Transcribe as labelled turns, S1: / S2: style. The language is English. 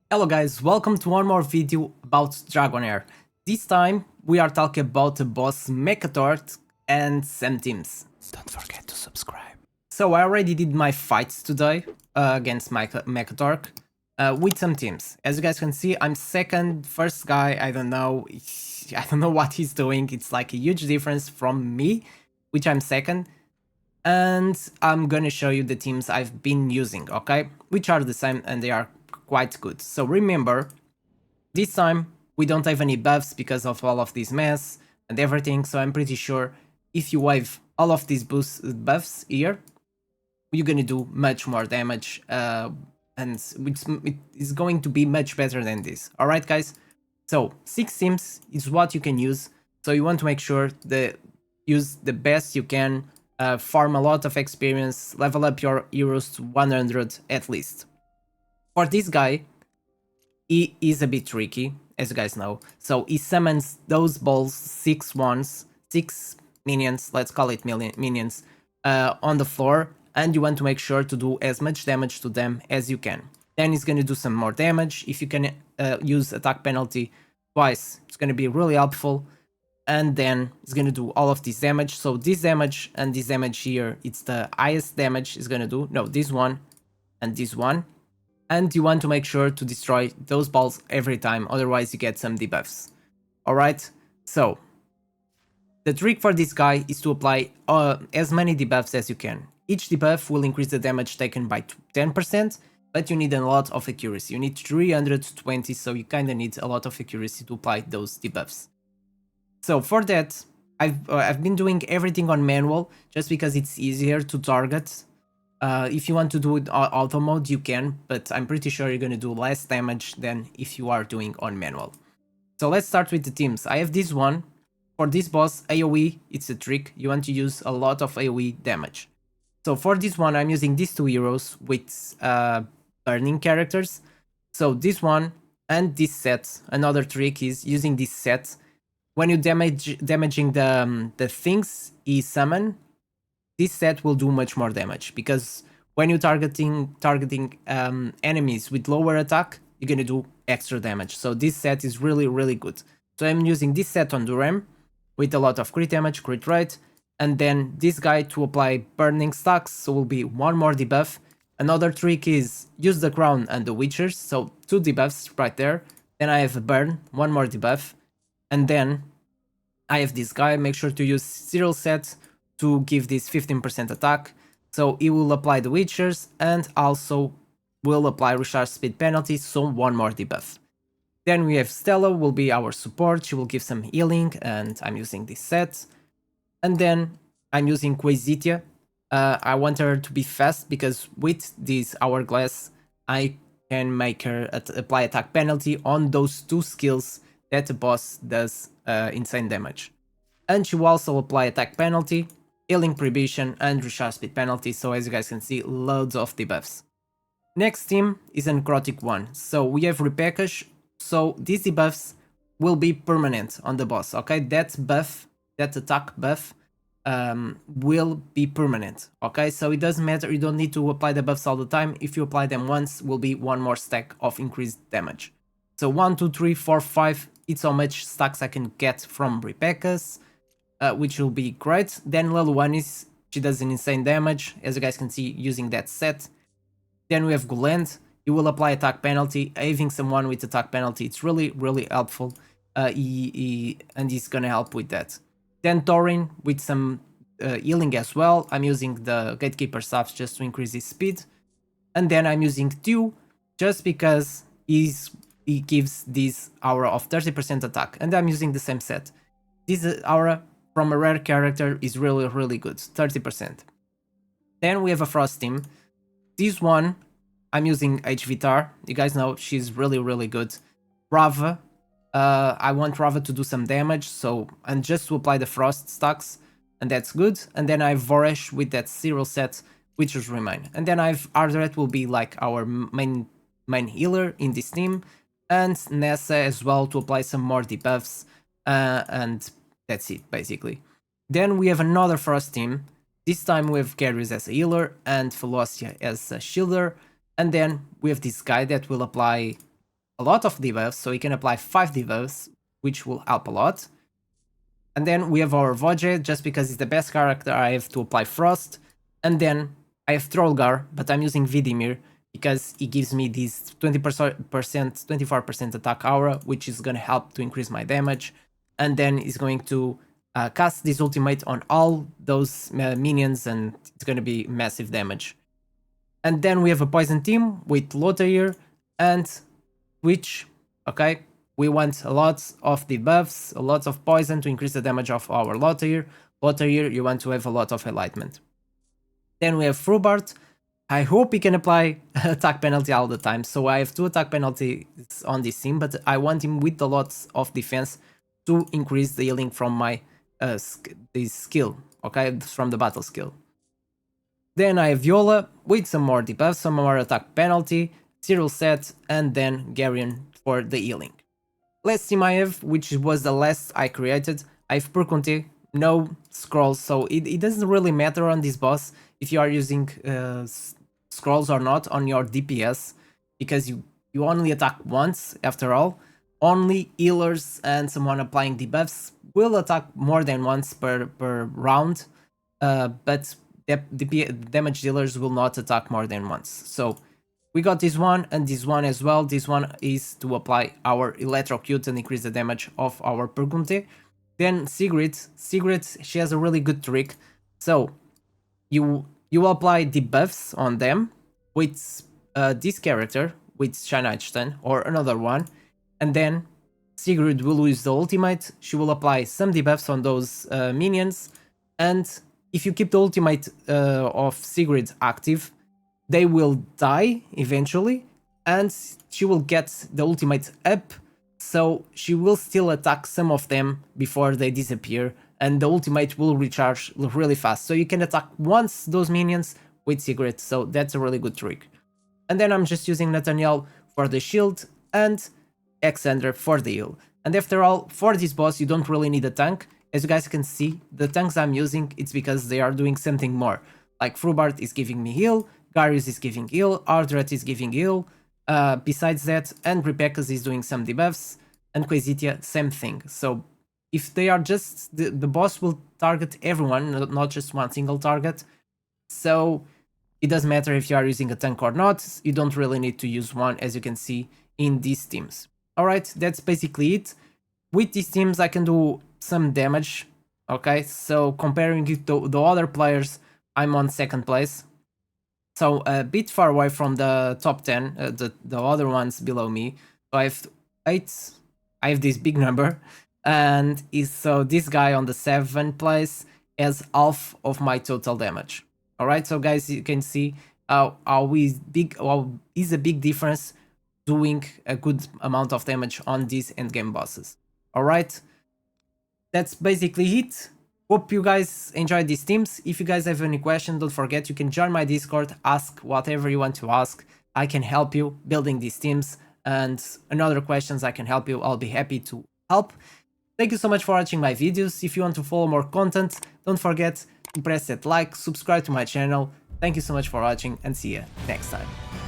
S1: Hello guys, welcome to one more video about Dragonheir. This time we are talking about the boss Mekkatorque and some teams. Don't forget to subscribe. So I already did my fights today against Mekkatorque with some teams. As you guys can see, I'm second, first guy, I don't know what he's doing. It's like a huge difference from me, which I'm second. And I'm gonna show you the teams I've been using, okay? Which are the same and they are quite good. So remember, this time we don't have any buffs because of all of this mess and everything, so I'm pretty sure if you wave all of these buffs here, you're gonna do much more damage, and it is going to be much better than this. Alright guys, so 6 teams is what you can use, so you want to make sure that use the best you can, farm a lot of experience, level up your heroes to 100 at least. For this guy, he is a bit tricky, as you guys know. So he summons those balls, 6 minions, let's call it minions, on the floor, and you want to make sure to do as much damage to them as you can. Then he's going to do some more damage. If you can use attack penalty twice, it's going to be really helpful. And then it's going to do all of this damage. So this damage and this damage here, it's the highest damage it's going to do. No, this one and this one. And you want to make sure to destroy those balls every time, otherwise you get some debuffs. Alright, so the trick for this guy is to apply as many debuffs as you can. Each debuff will increase the damage taken by 10%, but you need a lot of accuracy. You need 320, so you kinda need a lot of accuracy to apply those debuffs. So for that, I've been doing everything on manual, just because it's easier to target. If you want to do it auto mode, you can, but I'm pretty sure you're gonna do less damage than if you are doing on manual. So let's start with the teams. I have this one. For this boss, AoE, it's a trick. You want to use a lot of AoE damage. So for this one, I'm using these two heroes with burning characters. So this one and this set. Another trick is using this set. When you damaging the things he summon, this set will do much more damage, because when you're targeting enemies with lower attack, you're gonna do extra damage. So this set is really good. So I'm using this set on Durham with a lot of crit damage, crit rate, and then this guy to apply burning stacks, so will be one more debuff. Another trick is use the crown and the witchers, so 2 debuffs right there. Then I have a burn, one more debuff, and then I have this guy. Make sure to use Cyril set to give this 15% attack. So he will apply the witchers and also will apply recharge speed penalty, so one more debuff. Then we have Stella, will be our support. She will give some healing, and I'm using this set. And then I'm using Quasitia. I want her to be fast, because with this hourglass, I can make her apply attack penalty on those 2 skills that the boss does insane damage. And she will also apply attack penalty, healing prohibition, and recharge speed penalty, so as you guys can see, loads of debuffs. Next team is a necrotic one. So we have Repekash, so these debuffs will be permanent on the boss, okay? That buff, that attack buff, will be permanent, okay? So it doesn't matter, you don't need to apply the buffs all the time. If you apply them once, will be one more stack of increased damage. So 1, 2, 3, 4, 5, it's how much stacks I can get from Repeka's, which will be great. Then Leluanis, she does an insane damage, as you guys can see, using that set. Then we have Gulend, he will apply attack penalty. Having someone with attack penalty, it's really helpful, and he's gonna help with that. Then Thorin with some healing as well. I'm using the Gatekeeper staffs just to increase his speed. And then I'm using Tew just because he gives this aura of 30% attack, and I'm using the same set. This aura from a rare character is really good, 30%. Then we have a Frost team. This one, I'm using HVTAR. You guys know she's really good. Rava, I want Rava to do some damage, so, and just to apply the Frost stacks, and that's good. And then I have Voresh with that Cyril set, which is remain. And then I have Ardret, will be like our main healer in this team, and Nessa as well to apply some more debuffs, and that's it basically. Then we have another Frost team. This time we have Garius as a healer and Velocia as a shielder, and then we have this guy that will apply a lot of debuffs, so he can apply 5 debuffs, which will help a lot. And then we have our Voje, just because it's the best character I have to apply Frost. And then I have Trollgar, but I'm using Vidimir because he gives me this 20%, 24% attack aura, which is going to help to increase my damage. And then he's going to cast this ultimate on all those minions, and it's going to be massive damage. And then we have a poison team with Lotair and Witch, okay? We want a lot of debuffs, a lot of poison to increase the damage of our Lotair. Lotair, you want to have a lot of enlightenment. Then we have Frubart. I hope he can apply attack penalty all the time. So I have 2 attack penalties on this team, but I want him with a lot of defense to increase the healing from my this skill, okay, from the battle skill. Then I have Viola with some more debuffs, some more attack penalty, Cyril set, and then Garion for the healing. Last team I have, which was the last I created, I have Purconte, no scrolls, so it doesn't really matter on this boss if you are using scrolls or not on your DPS, because you only attack once after all. Only healers and someone applying debuffs will attack more than once per round, but the damage dealers will not attack more than once. So we got this one and this one as well. This one is to apply our Electrocute and increase the damage of our Purgunte. Then Sigrid, she has a really good trick. So you apply debuffs on them with this character, with Shine Einstein or another one, and then Sigrid will use the ultimate. She will apply some debuffs on those minions, and if you keep the ultimate of Sigrid active, they will die eventually, and she will get the ultimate up, so she will still attack some of them before they disappear, and the ultimate will recharge really fast. So you can attack once those minions with Sigrid, so that's a really good trick. And then I'm just using Nathaniel for the shield and Xander for the heal. And after all, for this boss you don't really need a tank. As you guys can see, the tanks I'm using, it's because they are doing something more. Like Frubart is giving me heal, Garius is giving heal, Ardret is giving heal, besides that, and Repekas is doing some debuffs, and Quasitia, same thing. So if they are just, the boss will target everyone, not just one single target. So it doesn't matter if you are using a tank or not, you don't really need to use one, as you can see in these teams. Alright, that's basically it. With these teams I can do some damage, okay? So comparing it to the other players, I'm on 2nd place. So a bit far away from the top 10, the other ones below me. So I have 8, I have this big number, and so this guy on the 7th place has half of my total damage. Alright, so guys, you can see how is a big difference doing a good amount of damage on these endgame bosses. Alright, that's basically it. Hope you guys enjoyed these teams. If you guys have any questions, don't forget you can join my Discord, ask whatever you want to ask. I can help you building these teams, and another questions I can help you, I'll be happy to help. Thank you so much for watching my videos. If you want to follow more content, don't forget to press that like, subscribe to my channel. Thank you so much for watching, and see you next time.